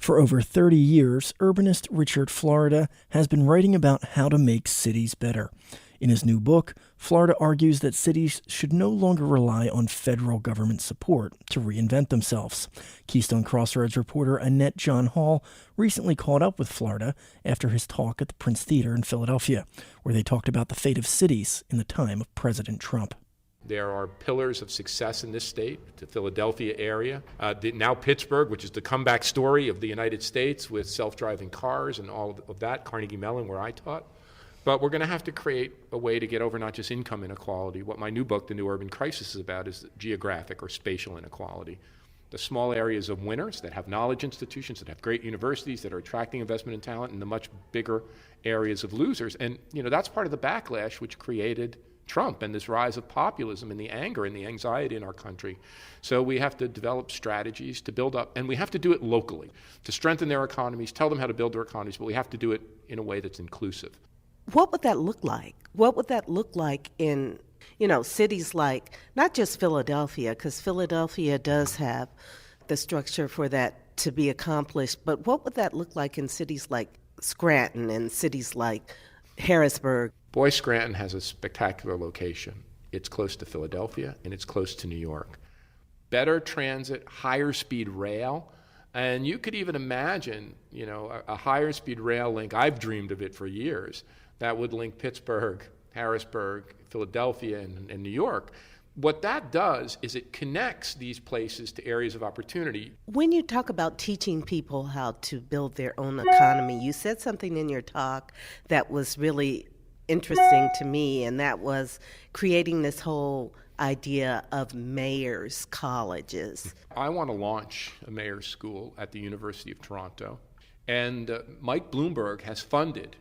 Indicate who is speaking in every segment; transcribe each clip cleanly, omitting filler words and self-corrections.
Speaker 1: For over 30 years, urbanist Richard Florida has been writing about how to make cities better. In his new book, Florida argues that cities should no longer rely on federal government support to reinvent themselves. Keystone Crossroads reporter Annette John Hall recently caught up with Florida after his talk at the Prince Theater in Philadelphia, where they talked about the fate of cities in the time of President Trump.
Speaker 2: There are pillars of success in this state, the Philadelphia area, now Pittsburgh, which is the comeback story of the United States with self-driving cars and all of that, Carnegie Mellon, where I taught. But we're going to have to create a way to get over not just income inequality. What my new book, The New Urban Crisis, is about is geographic or spatial inequality. The small areas of winners that have knowledge institutions, that have great universities, that are attracting investment and talent, and the much bigger areas of losers. And, that's part of the backlash which created Trump and this rise of populism and the anger and the anxiety in our country. So we have to develop strategies to build up, and we have to do it locally, to strengthen their economies, tell them how to build their economies, but we have to do it in a way that's inclusive.
Speaker 3: What would that look like? What would that look like in, cities like, not just Philadelphia, because Philadelphia does have the structure for that to be accomplished, but what would that look like in cities like Scranton and cities like Harrisburg?
Speaker 2: Boy, Scranton has a spectacular location. It's close to Philadelphia, and it's close to New York. Better transit, higher speed rail, and you could even imagine, a higher speed rail link. I've dreamed of it for years. That would link Pittsburgh, Harrisburg, Philadelphia, and New York. What that does is it connects these places to areas of opportunity.
Speaker 3: When you talk about teaching people how to build their own economy, you said something in your talk that was really interesting to me, and that was creating this whole idea of mayor's colleges.
Speaker 2: I want to launch a mayor's school at the University of Toronto, and Mike Bloomberg has funded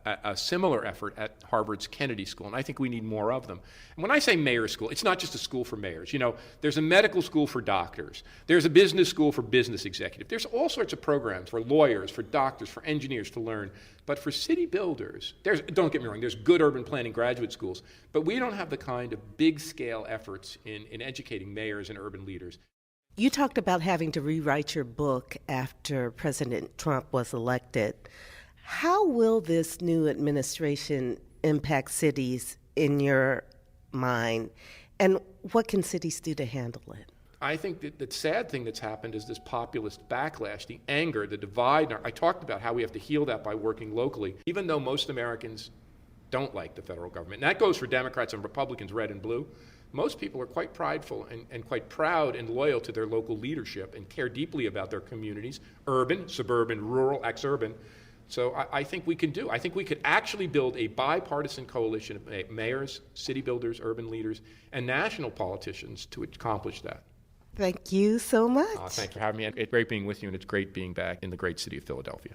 Speaker 2: a similar effort at Harvard's Kennedy School, and I think we need more of them. And when I say mayor's school, it's not just a school for mayors. There's a medical school for doctors. There's a business school for business executives. There's all sorts of programs for lawyers, for doctors, for engineers to learn. But for city builders, don't get me wrong, there's good urban planning graduate schools, but we don't have the kind of big-scale efforts in educating mayors and urban leaders.
Speaker 3: You talked about having to rewrite your book after President Trump was elected. How will this new administration impact cities in your mind, and what can cities do to handle it?
Speaker 2: I think that the sad thing that's happened is this populist backlash, the anger, the divide. I talked about how we have to heal that by working locally, even though most Americans don't like the federal government. And that goes for Democrats and Republicans, red and blue. Most people are quite prideful and quite proud and loyal to their local leadership and care deeply about their communities, urban, suburban, rural, ex-urban. So I think we could actually build a bipartisan coalition of mayors, city builders, urban leaders, and national politicians to accomplish that.
Speaker 3: Thank you so much.
Speaker 2: Thanks for having me. It's great being with you, and it's great being back in the great city of Philadelphia.